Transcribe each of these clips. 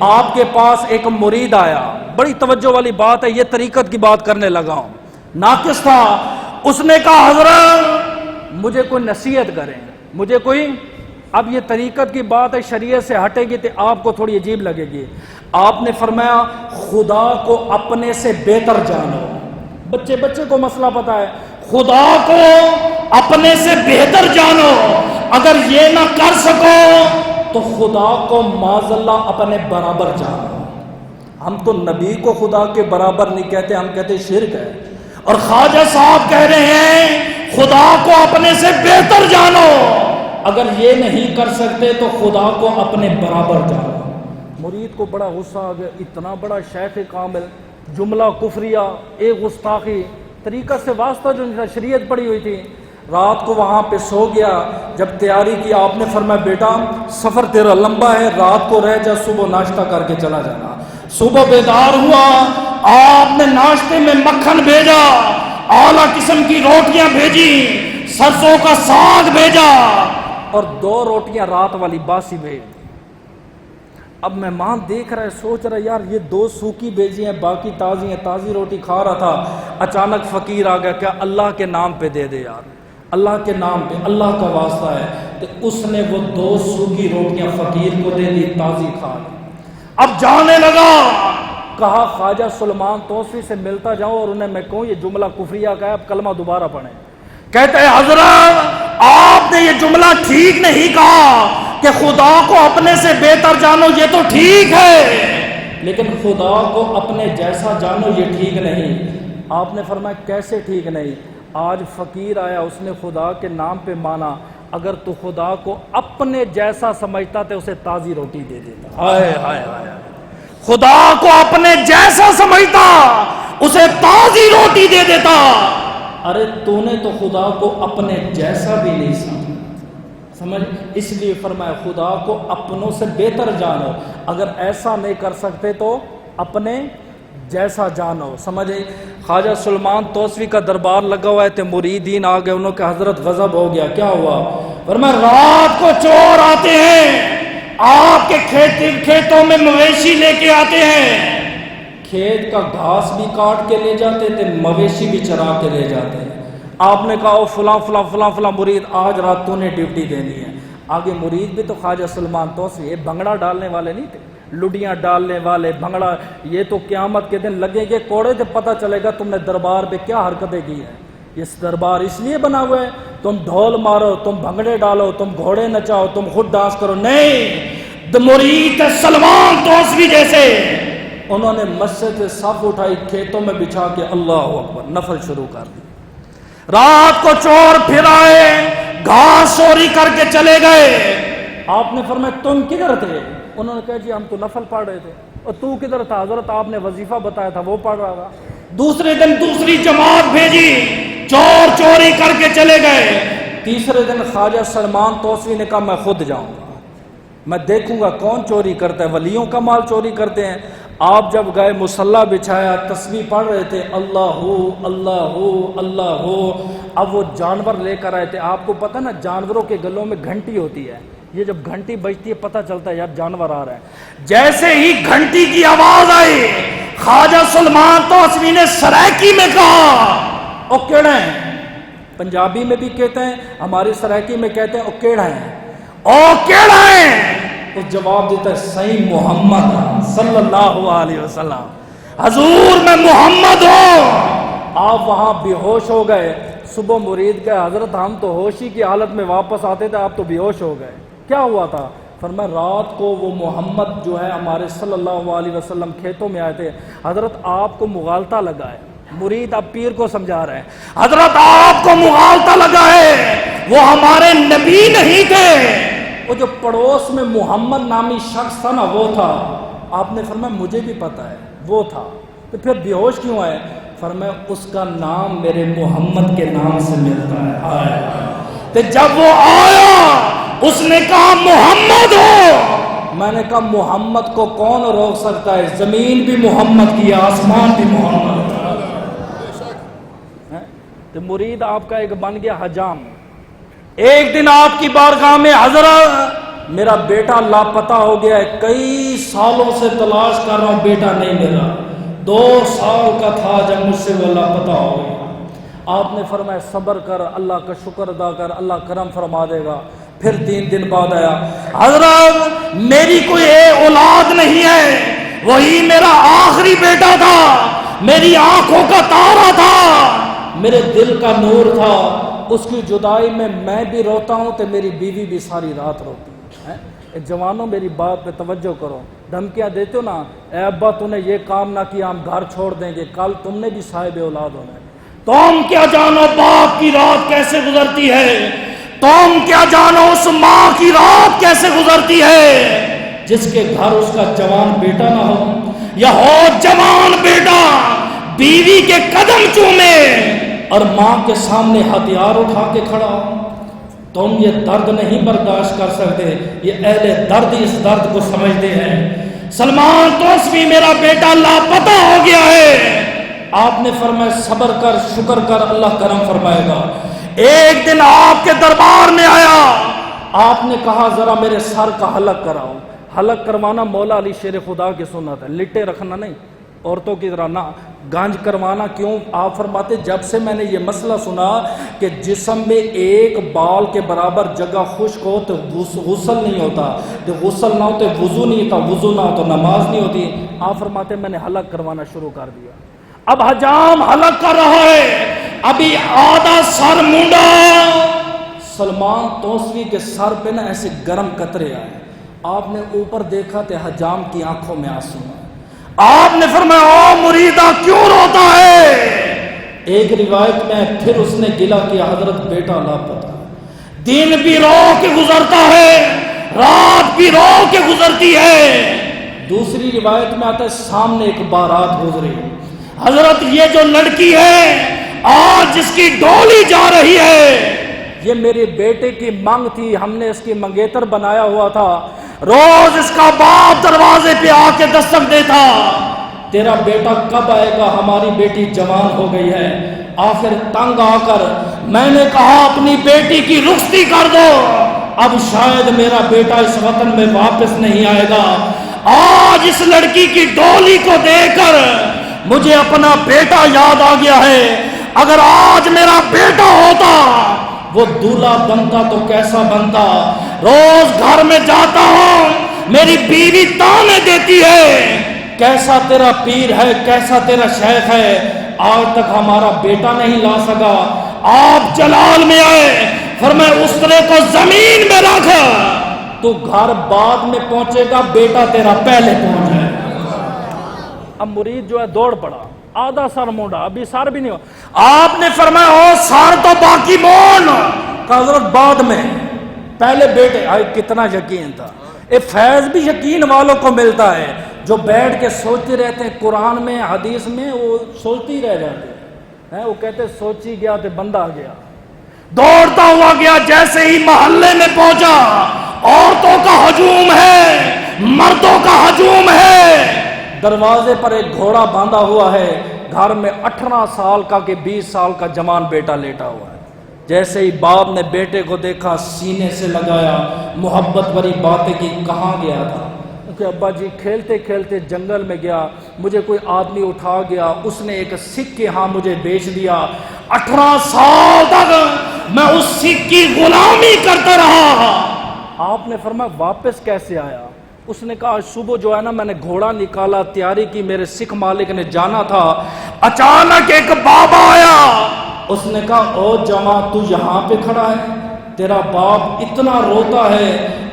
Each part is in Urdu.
آپ کے پاس ایک مرید آیا، بڑی توجہ والی بات ہے، یہ طریقت کی بات کرنے لگا ہوں، ناقص تھا، اس نے کہا حضرت مجھے کوئی نصیحت کریں، مجھے کوئی، اب یہ طریقت کی بات ہے، شریعت سے ہٹے گی تو آپ کو تھوڑی عجیب لگے گی۔ آپ نے فرمایا خدا کو اپنے سے بہتر جانو، بچے کو مسئلہ پتا ہے، خدا کو اپنے سے بہتر جانو، اگر یہ نہ کر سکو تو خدا کو معاذ اللہ اپنے برابر جانو۔ ہم تو نبی کو خدا کے برابر نہیں کہتے، ہم کہتے شرک ہے، اور خواجہ صاحب کہہ رہے ہیں خدا کو اپنے سے بہتر جانو، اگر یہ نہیں کر سکتے تو خدا کو اپنے برابر جانو۔ مرید کو بڑا غصہ آ گیا، اتنا بڑا شیخ کامل، جملہ کفریہ، ایک گستاخی، طریقہ سے واسطہ جو شریعت پڑھی ہوئی تھی۔ رات کو وہاں پہ سو گیا، جب تیاری کی آپ نے فرمایا بیٹا سفر تیرا لمبا ہے، رات کو رہ جا، صبح ناشتہ کر کے چلا جانا۔ صبح بیدار ہوا، آپ نے ناشتے میں مکھن بھیجا، اعلیٰ قسم کی روٹیاں بھیجی، سرسوں کا ساگ بھیجا، اور 2 روٹیاں رات والی باسی بھیج۔ اب مہمان دیکھ رہا ہے، سوچ رہا ہے یار یہ 2 سوکھی بھیجی ہیں، باقی تازی ہیں، تازی روٹی کھا رہا تھا، اچانک فقیر آ گیا، کیا اللہ کے نام پہ دے دے یار، اللہ کے نام پہ، اللہ کا واسطہ ہے، تو اس نے وہ 2 سوکھی روٹیاں فقیر کو دے دی، تازی کھا لی۔ اب جانے لگا، کہا خواجہ سلیمان توسوی سے ملتا جاؤں اور انہیں میں کہوں یہ جملہ کفریہ کا ہے، اب کلمہ دوبارہ پڑھیں۔ کہتے ہیں حضرت آپ نے یہ جملہ ٹھیک نہیں کہا کہ خدا کو اپنے سے بہتر جانو، یہ تو ٹھیک ہے، لیکن خدا کو اپنے جیسا جانو یہ ٹھیک نہیں۔ آپ نے فرمایا کیسے ٹھیک نہیں؟ آج فقیر آیا، اس نے خدا کے نام پہ مانا، اگر تو خدا کو اپنے جیسا سمجھتا تو اسے تازی روٹی دے دیتا۔ ہائے ہائے ہائے، خدا کو اپنے جیسا سمجھتا اسے تازی روٹی دے دیتا۔ ارے تو نے تو خدا کو اپنے جیسا بھی نہیں سمجھ، اس لیے فرمایا خدا کو اپنوں سے بہتر جانو، اگر ایسا نہیں کر سکتے تو اپنے جیسا جانو، سمجھے۔ خواجہ سلیمان توسوی کا دربار لگا ہوا ہے، تو مریدین آ گئے، انہوں کہ حضرت غضب ہو گیا، کیا ہوا؟ فرمایا رات کو چور آتے ہیں، آپ کے کھیتوں میں مویشی لے کے آتے ہیں، کھیت کا گھاس بھی کاٹ کے لے جاتے تھے، مویشی بھی چرا کے لے جاتے ہیں۔ آپ نے کہا او فلاں فلاں فلاں فلاں مرید، آج رات تو نے ڈیوٹی دینی ہے۔ آگے مرید بھی تو خواجہ سلیمان توسوی، یہ بھنگڑا ڈالنے والے نہیں تھے، لڈیاں ڈالنے والے، بھنگڑا، یہ تو قیامت کے دن لگیں گے کوڑے، تو پتہ چلے گا تم نے دربار پہ کیا حرکتیں کی ہیں۔ یہ دربار اس لیے بنا ہوا ہے تم ڈھول مارو، تم بھنگڑے ڈالو، تم گھوڑے نچاؤ، تم خود ڈانس کرو، نہیں۔ مرید سلیمان توسوی جیسے انہوں نے مسجد سے صف اٹھائی، کھیتوں میں بچھا کے اللہ اکبر نفل شروع کر دی۔ رات کو چور پھر آئے، گھاس چوری کر کے چلے گئے۔ آپ نے فرمایا تم کدھر تھے؟ انہوں نے کہا جی ہم تو نفل پڑھ رہے تھے۔ اور تو کدھر تھا؟ حضرت آپ نے وظیفہ بتایا تھا وہ پڑھ رہا تھا۔ دوسرے دن دوسری جماعت بھیجی، چور چوری کر کے چلے گئے۔ تیسرے دن خواجہ سلیمان توسوی نے کہا میں خود جاؤں گا، میں دیکھوں گا کون چوری کرتا ہے، ولیوں کا مال چوری کرتے ہیں۔ آپ جب گئے، مصلی بچھایا، تسبیح پڑھ رہے تھے، اللہ ہو اللہ ہو اللہ ہو۔ اب وہ جانور لے کر آئے تھے، آپ کو پتہ نا جانوروں کے گلوں میں گھنٹی ہوتی ہے، یہ جب گھنٹی بجتی ہے پتہ چلتا ہے یار جانور آ رہا ہے۔ جیسے ہی گھنٹی کی آواز آئی، خواجہ سلیمان توسوی نے سرائکی میں کہا او کیڑا ہے، پنجابی میں بھی کہتے ہیں، ہماری سرائکی میں کہتے ہیں او کیڑا ہے، او کیڑا ہے؟ تو جواب دیتا ہے صحیح محمد صلی اللہ علیہ وسلم، حضور میں محمد ہوں۔ آپ وہاں بے ہوش ہو گئے۔ صبح مرید گئے، حضرت ہم تو ہوشی کی حالت میں واپس آتے تھے، آپ تو بے ہوش ہو گئے، کیا ہوا تھا؟ فرمایا رات کو وہ محمد جو ہے ہمارے صلی اللہ علیہ وسلم کھیتوں میں آئے تھے، حضرت آپ کو مغالطہ لگا ہے۔ مرید اب پیر کو سمجھا رہے ہیں، حضرت آپ کو مغالطہ لگا ہے، وہ ہمارے نبی نہیں تھے، وہ جو پڑوس میں محمد نامی شخص تھا نا وہ تھا۔ آپ نے فرمایا مجھے بھی پتا ہے وہ تھا، تو پھر بے ہوش کیوں آئے؟ فرمایا اس کا نام میرے محمد کے نام سے ملتا ہے۔ تو جب وہ آیا اس نے کہا محمد ہو، میں نے کہا محمد کو کون روک سکتا ہے، زمین بھی محمد کی، آسمان بھی محمد کا۔ تو مرید آپ کا ایک بن گیا حجام۔ ایک دن آپ کی بارگاہ میں حضرت میرا بیٹا لاپتہ ہو گیا ہے، کئی سالوں سے تلاش کر رہا ہوں، بیٹا نہیں ملا، 2 سال کا تھا جب مجھ سے وہ لاپتہ ہو گیا۔ آپ نے فرمایا صبر کر، اللہ کا شکر ادا کر، اللہ کرم فرما دے گا۔ پھر 3 دن بعد آیا، حضرت میری کوئی اولاد نہیں ہے، وہی میرا آخری بیٹا تھا، میری آنکھوں کا تارا تھا، میرے دل کا نور تھا، اس کی جدائی میں بھی روتا ہوں تو میری بیوی بھی ساری رات روتی ہے۔ جوانوں میری بات پہ توجہ کرو، دھمکیاں دیتے ہو نا، اے ابا تو نے یہ کام نہ کیا ہم گھر چھوڑ دیں گے، کل تم نے بھی صاحب اولاد ہونا ہے۔ تم کیا جانو باپ کی رات کیسے گزرتی ہے، تم کیا جانو اس ماں کی رات کیسے گزرتی ہے جس کے گھر اس کا جوان بیٹا نہ ہو، یا ہو جوان بیٹا بیوی کے قدم چومے اور ماں کے سامنے ہتھیار اٹھا کے کھڑا ہو۔ تم یہ درد نہیں برداشت کر سکتے، یہ اہل درد اس درد کو سمجھتے ہیں۔ سلمان توسوی میرا بیٹا لاپتہ ہو گیا ہے، آپ نے فرمایا صبر کر، شکر کر، اللہ کرم فرمائے گا۔ ایک دن آپ کے دربار میں آیا، آپ نے کہا ذرا میرے سر کا حلق کراؤ۔ حلق کروانا مولا علی شیر خدا کی سنت ہے، لٹے رکھنا نہیں، عورتوں کی طرح نہ۔ گانج کروانا کیوں؟ آپ فرماتے جب سے میں نے یہ مسئلہ سنا کہ جسم میں ایک بال کے برابر جگہ خشک ہو تو غسل نہیں ہوتا، جو غسل نہ ہو تو وضو نہیں ہوتا، وضو نہ ہو تو نماز نہیں ہوتی، آپ فرماتے میں نے حلق کروانا شروع کر دیا۔ اب حجام حلق کر رہا ہے، ابھی آدھا سر مونڈا۔ سلمان توسوی کے سر پہ نا ایسے گرم قطرے آئے، آپ نے اوپر دیکھا تو حجام کی آنکھوں میں آنسو ہیں۔ آپ نے فرمایا او مریدہ کیوں روتا ہے؟ ایک روایت میں پھر اس نے گلا کیا حضرت بیٹا لاپتہ، دن بھی رو کے گزرتا ہے، رات بھی رو کے گزرتی ہے۔ دوسری روایت میں آتا ہے سامنے ایک بارات گزری، حضرت یہ جو لڑکی ہے آج جس کی ڈولی جا رہی ہے یہ میرے بیٹے کی مانگ تھی، ہم نے اس کی منگیتر بنایا ہوا تھا، روز اس کا باپ دروازے پہ آ کے دستک دیتا، تیرا بیٹا کب آئے گا، ہماری بیٹی جوان ہو گئی ہے۔ آخر تنگ آ کر میں نے کہا اپنی بیٹی کی رخصتی کر دو، اب شاید میرا بیٹا اس وطن میں واپس نہیں آئے گا۔ آج اس لڑکی کی ڈولی کو دیکھ کر مجھے اپنا بیٹا یاد آ گیا ہے، اگر آج میرا بیٹا ہوتا وہ دولہا بنتا تو کیسا بنتا۔ روز گھر میں جاتا ہوں میری بیوی تانے دیتی ہے کیسا تیرا پیر ہے، کیسا تیرا شیخ ہے، آج تک ہمارا بیٹا نہیں لا سکا۔ آپ جلال میں آئے، فرمایا اسرے کو زمین میں رکھ، تو گھر بعد میں پہنچے گا، بیٹا تیرا پہلے پہنچ جائے۔ اب مرید جو ہے دوڑ پڑا، آدھا سر مونڈا، ابھی سر بھی نہیں ہو۔ آپ نے فرمایا او سر تو باقی مون، حضرت بعد میں، پہلے بیٹے۔ آئے کتنا یقین تھا، یہ فیض بھی یقین والوں کو ملتا ہے جو بیٹھ کے سوچتے رہتے ہیں، قرآن میں حدیث میں وہ سوچتے ہی رہ جاتے ہیں، وہ کہتے سوچی گیا تو بندہ گیا، دوڑتا ہوا گیا، جیسے ہی محلے میں پہنچا عورتوں کا ہجوم ہے، مردوں کا ہجوم ہے، دروازے پر ایک گھوڑا باندھا ہوا ہے، گھر میں 18 سال کا کہ 20 سال کا جوان بیٹا لیٹا ہوا ہے۔ جیسے ہی باپ نے بیٹے کو دیکھا سینے سے لگایا، محبت بھری باتیں کی، کہاں گیا تھا؟ کہ ابا جی کھیلتے کھیلتے جنگل میں گیا، مجھے کوئی آدمی اٹھا گیا، اس نے ایک سکھ کے ہاں مجھے بیچ دیا، 18 سال تک میں اس سکھ کی غلامی کرتا رہا۔ آپ نے فرمایا واپس کیسے آیا؟ اس نے کہا صبح جو ہے نا میں نے گھوڑا نکالا، تیاری کی، میرے سکھ مالک نے جانا تھا، اچانک ایک بابا آیا، اس نے کہا او جوان تو یہاں پہ کھڑا ہے، تیرا باپ اتنا روتا ہے،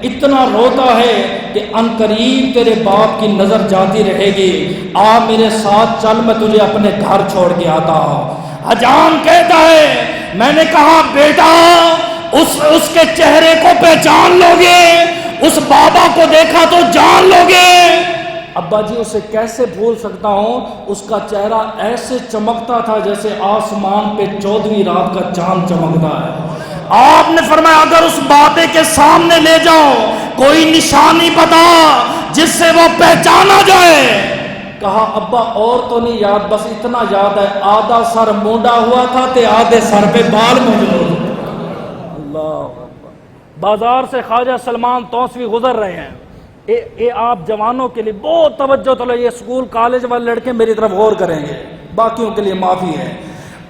اتنا روتا ہے کہ عنقریب تیرے باپ کی نظر جاتی رہے گی، آ میرے ساتھ چل، میں تجھے اپنے گھر چھوڑ کے آتا ہوں۔ حجام کہتا ہے میں نے کہا بیٹا اس کے چہرے کو پہچان لو گے، اس بابا کو دیکھا تو جان لو گے؟ ابا جی اسے کیسے بھول سکتا ہوں، اس کا چہرہ ایسے چمکتا تھا جیسے آسمان پہ 14ویں رات کا چاند چمکتا ہے۔ آپ نے فرمایا اگر اس بابے کے سامنے لے جاؤ، کوئی نشانی بتا جس سے وہ پہچانا جائے۔ کہا ابا اور تو نہیں یاد، بس اتنا یاد ہے آدھا سر مونڈا ہوا تھا تے آدھے سر پہ بال موجود۔ اللہ بازار سے خواجہ سلمان توسوی گزر رہے ہیں. یہ آپ جوانوں کے لیے بہت توجہ تو یہ اسکول کالج والے لڑکے میری طرف غور کریں گے, باقیوں کے لیے معافی ہے.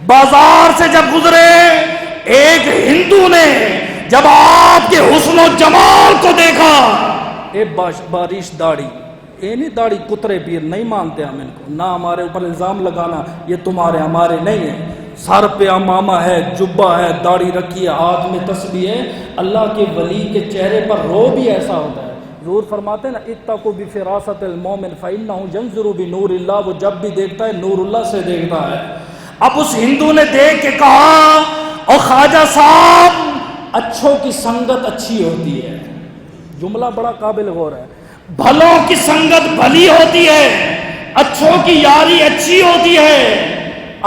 بازار سے جب گزرے ایک ہندو نے جب آپ کے حسن و جمال کو دیکھا, بارش داڑھی, یہ نہیں داڑھی کترے پیر نہیں مانتے ہم ان کو, نہ ہمارے اوپر الزام لگانا یہ تمہارے ہمارے نہیں ہے. سر پہ امامہ ہے, جبہ ہے, داڑھی رکھی ہے, ہاتھ میں تسبیح ہے. اللہ کے ولی کے چہرے پر رو بھی ایسا ہوتا ہے. حضور فرماتے ہیں نا اتقوا بفراست المومن فانه ينظر بنور اللہ, وہ جب بھی دیکھتا ہے نور اللہ سے دیکھتا ہے. اب اس ہندو نے دیکھ کے کہا اور خواجہ صاحب اچھوں کی سنگت اچھی ہوتی ہے. جملہ بڑا قابل غور ہے. بھلوں کی سنگت بھلی ہوتی ہے, اچھوں کی یاری اچھی ہوتی ہے.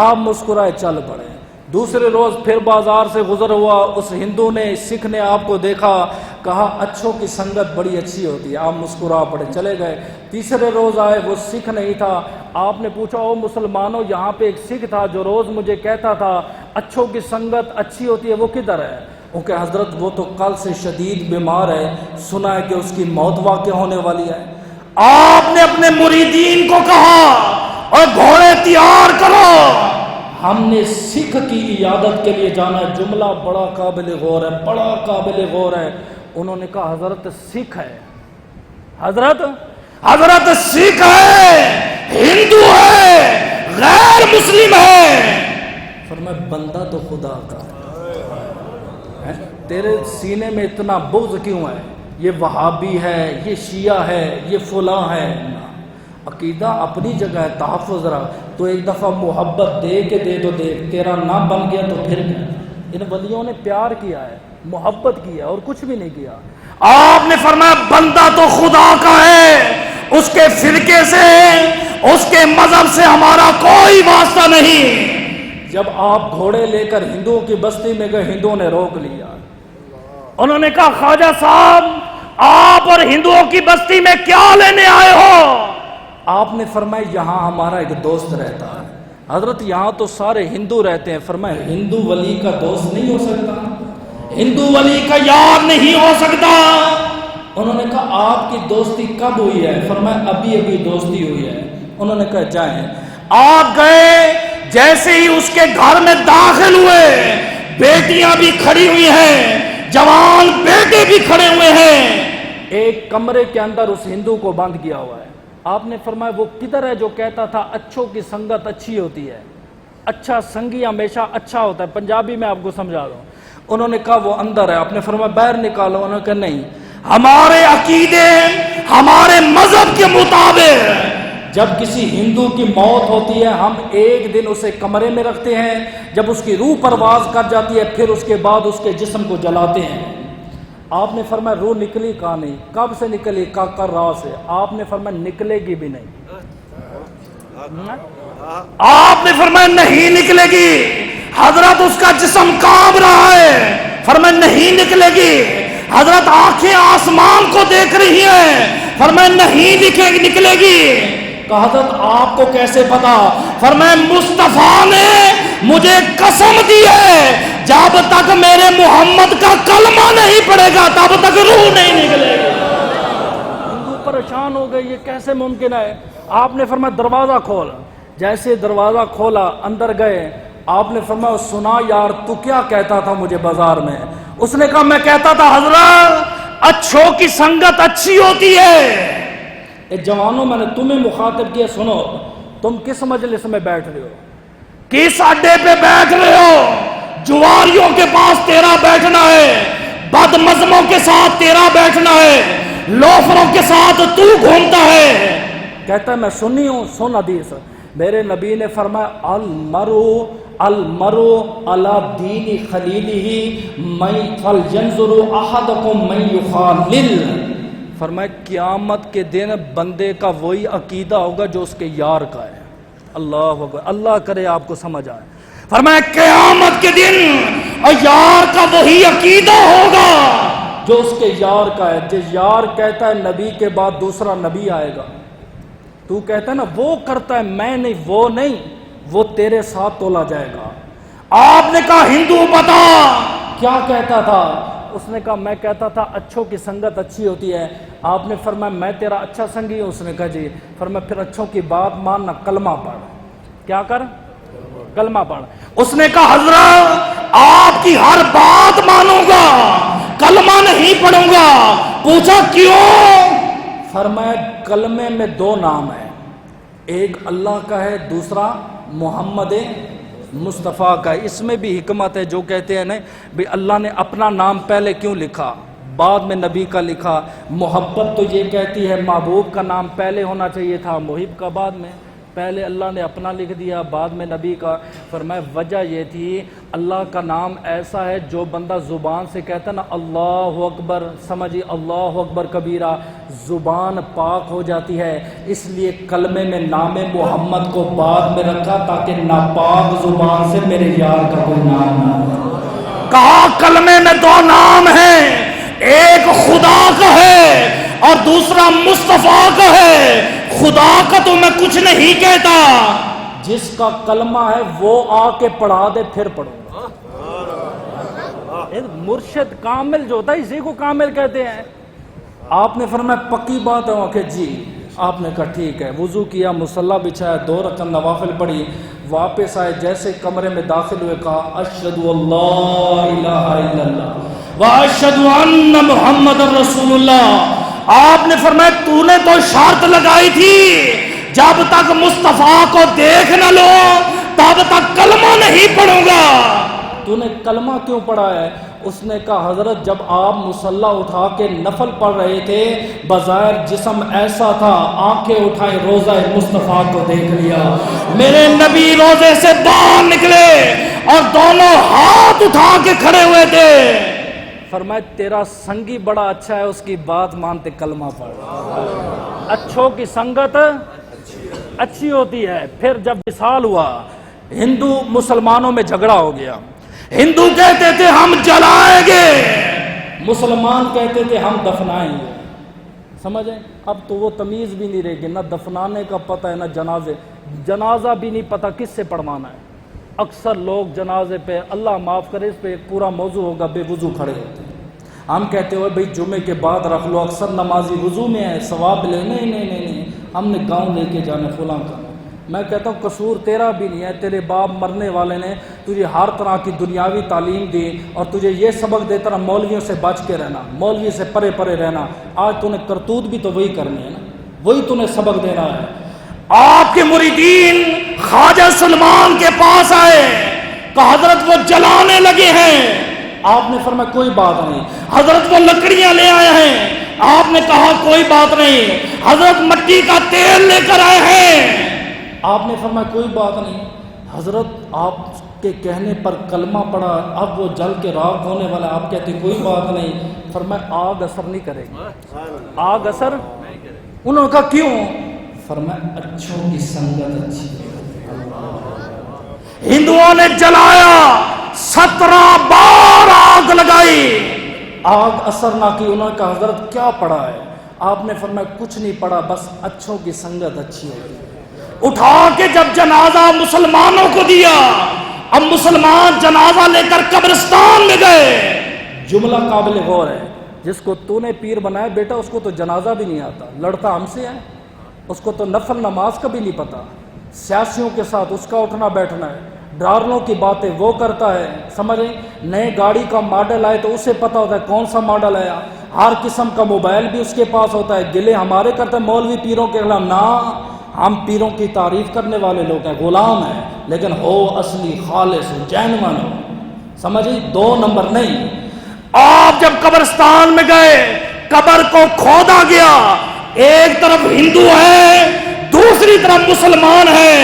آپ مسکرائے چل پڑے. دوسرے روز پھر بازار سے گزر ہوا, اس ہندو نے سکھ نے آپ کو دیکھا, کہا اچھوں کی سنگت بڑی اچھی ہوتی ہے. آپ مسکرا پڑے چلے گئے. تیسرے روز آئے, وہ سکھ نہیں تھا. آپ نے پوچھا او مسلمانوں یہاں پہ ایک سکھ تھا جو روز مجھے کہتا تھا اچھوں کی سنگت اچھی ہوتی ہے, وہ کدھر ہے؟ وہ کہ حضرت وہ تو کل سے شدید بیمار ہے, سنا ہے کہ اس کی موت واقع ہونے والی ہے. آپ نے اپنے مریدین کو کہا اور گھوڑے تیار کرو, ہم نے سکھ کی عیادت کے لیے جانا ہے. جملہ بڑا قابل غور ہے, بڑا قابل غور ہے. انہوں نے کہا حضرت سکھ ہے, حضرت سکھ ہے, ہندو ہے, غیر مسلم ہے. فرمایا بندہ تو خدا کا ہے, تیرے سینے میں اتنا بغض کیوں ہے؟ یہ وہابی ہے, یہ شیعہ ہے, یہ فلاں ہے. عقیدہ اپنی جگہ ہے, تحفظ رہا. تو ایک دفعہ محبت دے کے دے تو دیکھ, تیرا نہ بن گیا تو پھر کیا. ان ولیوں نے پیار کیا ہے, محبت کیا اور کچھ بھی نہیں کیا. آپ نے فرمایا بندہ تو خدا کا ہے, اس کے فرقے سے اس کے مذہب سے ہمارا کوئی واسطہ نہیں. جب آپ گھوڑے لے کر ہندوؤں کی بستی میں گئے, ہندوؤں نے روک لیا. انہوں نے کہا خواجہ صاحب آپ اور ہندوؤں کی بستی میں کیا لینے آئے ہو؟ آپ نے فرمایا یہاں ہمارا ایک دوست رہتا ہے. حضرت یہاں تو سارے ہندو رہتے ہیں. فرمایا ہندو ولی کا دوست نہیں ہو سکتا, ہندو ولی کا یار نہیں ہو سکتا. انہوں نے کہا آپ کی دوستی کب ہوئی ہے؟ فرمایا ابھی ابھی دوستی ہوئی ہے. انہوں نے کہا جائیں. آپ گئے, جیسے ہی اس کے گھر میں داخل ہوئے, بیٹیاں بھی کھڑی ہوئی ہیں, جوان بیٹے بھی کھڑے ہوئے ہیں. ایک کمرے کے اندر اس ہندو کو بند کیا ہوا ہے. آپ نے فرمایا وہ کدھر ہے جو کہتا تھا اچھوں کی سنگت اچھی ہوتی ہے؟ اچھا سنگی ہمیشہ اچھا ہوتا ہے. پنجابی میں آپ کو سمجھا دوں. انہوں نے کہا وہ اندر ہے. آپ نے فرمایا باہر نکالو. انہوں نے کہا نہیں, ہمارے عقیدے ہمارے مذہب کے مطابق جب کسی ہندو کی موت ہوتی ہے ہم ایک دن اسے کمرے میں رکھتے ہیں, جب اس کی روح پرواز کر جاتی ہے پھر اس کے بعد اس کے جسم کو جلاتے ہیں. آپ نے فرمایا روح نکلی کہاں نہیں؟ کب سے نکلی؟ کر رہا سے. آپ نے فرمایا نکلے گی بھی نہیں. آپ نے فرمایا نہیں نکلے گی. حضرت اس کا جسم کانپ رہا ہے. فرمایا نہیں نکلے گی. حضرت آنکھیں آسمان کو دیکھ رہی ہیں. فرمایا نہیں نکلے گی. کہا حضرت آپ کو کیسے پتا؟ فرمایا مصطفیٰ نے مجھے قسم دی ہے جب تک میرے محمد کا کلمہ نہیں پڑے گا تب تک روح نہیں نکلے گی. ہندو پریشان ہو گئے, یہ کیسے ممکن ہے؟ آپ نے فرمایا دروازہ کھول. جیسے دروازہ کھولا اندر گئے. آپ نے فرمایا سنا یار تو کیا کہتا تھا مجھے بازار میں؟ اس نے کہا میں کہتا تھا حضرت اچھوں کی سنگت اچھی ہوتی ہے. اے جوانوں میں نے تمہیں مخاطب کیا, سنو تم کس مجلس میں بیٹھ رہے ہو, کس اڈے پہ بیٹھ رہے ہو؟ جواریوں کے پاس تیرا بیٹھنا ہے, بد مذہبوں کے ساتھ تیرا بیٹھنا ہے, لوفروں کے ساتھ تو گھومتا ہے. کہتا ہے میں سنی ہوں. سن حدیث, میرے نبی نے فرمایا المرء علی دین خلیلہ من فلینظر احدکم من یخالل. فرمایا قیامت کے دن بندے کا وہی عقیدہ ہوگا جو اس کے یار کا ہے. اللہ اکبر, اللہ کرے آپ کو سمجھ آئے. فرمایا قیامت کے دن اور یار کا وہی عقیدہ ہوگا جو اس کے یار کا ہے. جو یار کہتا ہے نبی کے بعد دوسرا نبی آئے گا, تو کہتا ہے نا وہ کرتا ہے میں نہیں, وہ نہیں, وہ تیرے ساتھ تولا جائے گا. آپ نے کہا ہندو بتا کیا کہتا تھا؟ اس نے کہا میں کہتا تھا اچھوں کی سنگت اچھی ہوتی ہے. آپ نے فرمایا میں تیرا اچھا سنگی ہوں. اس نے کہا جی. فرمایا پھر اچھوں کی بات ماننا, کلمہ پڑھ. کیا کر؟ کلمہ پڑھ. اس نے کہا حضرت آپ کی ہر بات مانوں گا, کلمہ نہیں پڑھوں گا. پوچھا کیوں؟ فرمایا کلمے میں دو نام ہیں, ایک اللہ کا ہے, دوسرا محمد مصطفیٰ کا. اس میں بھی حکمت ہے. جو کہتے ہیں نا بھی اللہ نے اپنا نام پہلے کیوں لکھا, بعد میں نبی کا لکھا. محبت تو یہ کہتی ہے محبوب کا نام پہلے ہونا چاہیے تھا, محب کا بعد میں. پہلے اللہ نے اپنا لکھ دیا, بعد میں نبی کا. فرمایا وجہ یہ تھی اللہ کا نام ایسا ہے جو بندہ زبان سے کہتا ہے نا اللہ اکبر, سمجھیے اللہ اکبر کبیرہ, زبان پاک ہو جاتی ہے. اس لیے کلمے میں نام محمد کو بعد میں رکھا تاکہ ناپاک زبان سے میرے یار کا کوئی نام نہ ہو. کہا کلمے میں دو نام ہیں, ایک خدا کا ہے اور دوسرا مصطفیٰ کا ہے. خدا کا تو میں کچھ نہیں کہتا, جس کا کلمہ ہے وہ آ کے پڑھا دے پھر پڑھوں گا. مرشد کامل جو ہوتا ہے اسی کو کامل کہتے ہیں. آپ نے فرمایا پکی بات ہے کہ جی. آپ نے کہا ٹھیک ہے. وضو کیا, مصلی بچھایا, 2 رکعت نوافل پڑھی, واپس آئے. جیسے کمرے میں داخل ہوئے کہا اشہد اللہ الہ الا اللہ واشہد ان محمد رسول اللہ. آپ نے فرمایا تو نے تو شرط لگائی تھی جب تک مصطفیٰ کو دیکھ نہ لو تب تک کلمہ نہیں پڑھوں گا. تو نے کلمہ کیوں پڑھا ہے؟ اس نے کہا حضرت جب آپ مصلی اٹھا کے نفل پڑھ رہے تھے بظاہر جسم ایسا تھا, آنکھیں اٹھائے روضہ مصطفیٰ کو دیکھ لیا, میرے نبی روضے سے باہر نکلے اور دونوں ہاتھ اٹھا کے کھڑے ہوئے تھے. فرمایا تیرا سنگی بڑا اچھا ہے, اس کی بات مانتے کلمہ پڑھ. اچھوں کی سنگت اچھی ہوتی ہے. پھر جب وصال ہوا, ہندو مسلمانوں میں جھگڑا ہو گیا. ہندو کہتے تھے ہم جلائیں گے, مسلمان کہتے تھے ہم دفنائیں گے. سمجھیں اب تو وہ تمیز بھی نہیں رہے گی, نہ دفنانے کا پتہ ہے نہ جنازہ بھی نہیں پتہ کس سے پڑھوانا ہے. اکثر لوگ جنازے پہ, اللہ معاف کرے اس پہ ایک پورا موضوع ہوگا, بے وضو کھڑے ہوتے ہیں. ہم کہتے ہوئے بھئی جمعے کے بعد رکھ لو, اکثر نمازی وضو میں ہے ثواب لے. نہیں, ہم نے گاؤں لے کے جانا فلاں کا. میں کہتا ہوں قصور تیرا بھی نہیں ہے, تیرے باپ مرنے والے نے تجھے ہر طرح کی دنیاوی تعلیم دی اور تجھے یہ سبق دیتا رہا مولویوں سے بچ کے رہنا, مولوی سے پرے پرے رہنا. آج تو نے کرتوت بھی تو وہی کرنی ہے نا, وہی تو نے سبق دینا ہے. آپ کے مریدین خواجہ سلمان کے پاس آئے, کہا حضرت وہ جلانے لگے ہیں. آپ نے فرمایا کوئی بات نہیں. حضرت وہ لکڑیاں لے آئے ہیں. آپ نے کہا کوئی بات نہیں. حضرت مٹی کا تیل لے کر آئے ہیں. آپ نے فرمایا کوئی بات نہیں. حضرت آپ کے کہنے پر کلمہ پڑھا, اب وہ جل کے راکھ ہونے والا. آپ کہتے کوئی بات نہیں. فرمایا آگ اثر نہیں کرے گی, آگ اثر. انہوں نے کہا کیوں؟ فرمایا اچھوں کی سنگت اچھی. ہندوؤں نے جلایا, 17 بار آگ لگائی, آگ اثر نہ کی. انہوں نے کہا حضرت کیا پڑھا ہے؟ آپ نے فرمایا کچھ نہیں پڑھا, بس اچھوں کی سنگت اچھی ہوتی ہے. اٹھا کے جب جنازہ مسلمانوں کو دیا, اب مسلمان جنازہ لے کر قبرستان میں گئے. جملہ قابل غور ہے, جس کو تو نے پیر بنایا بیٹا اس کو تو جنازہ بھی نہیں آتا, لڑتا ہم سے ہے. اس کو تو نفل نماز کا بھی نہیں پتا. سیاسیوں کے ساتھ اس کا اٹھنا بیٹھنا ہے, ڈراروں کی باتیں وہ کرتا ہے. سمجھیں نئے گاڑی کا ماڈل آئے تو اسے پتا ہوتا ہے کون سا ماڈل آیا. ہر قسم کا موبائل بھی اس کے پاس ہوتا ہے. گلے ہمارے کرتے ہیں مولوی پیروں کے خلاف. نہ, ہم پیروں کی تعریف کرنے والے لوگ ہیں, غلام ہیں, لیکن ہو اصلی خالص جینون ہو. سمجھیں 2 نمبر نہیں. آپ جب قبرستان میں گئے, قبر کو کھودا گیا, ایک طرف ہندو ہے دوسری طرف مسلمان ہے.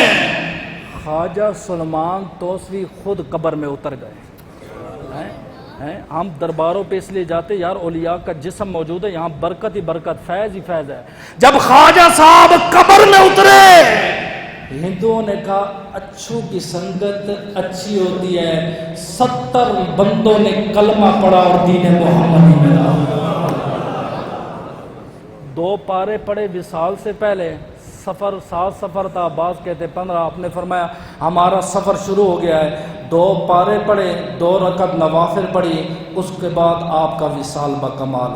خواجہ سلمان توسوی خود قبر میں اتر گئے. ہم درباروں پہ اس لیے جاتے یار اولیاء کا جسم موجود ہے, یہاں برکت ہی برکت, فیض ہی فیض ہے. جب خواجہ صاحب قبر میں اترے, ہندوؤں نے کہا اچھوں کی سنگت اچھی ہوتی ہے. 70 بندوں نے کلمہ پڑھا اور دین محمدی میں ڈالا. 2 پارے پڑے وصال سے پہلے. سفر 7 سفر تھا, بعض کہتے 15. آپ نے فرمایا ہمارا سفر شروع ہو گیا ہے. 2 پارے پڑھے، 2 رکعت نوافل پڑھی، اس کے بعد آپ کا وصال بکمال ہو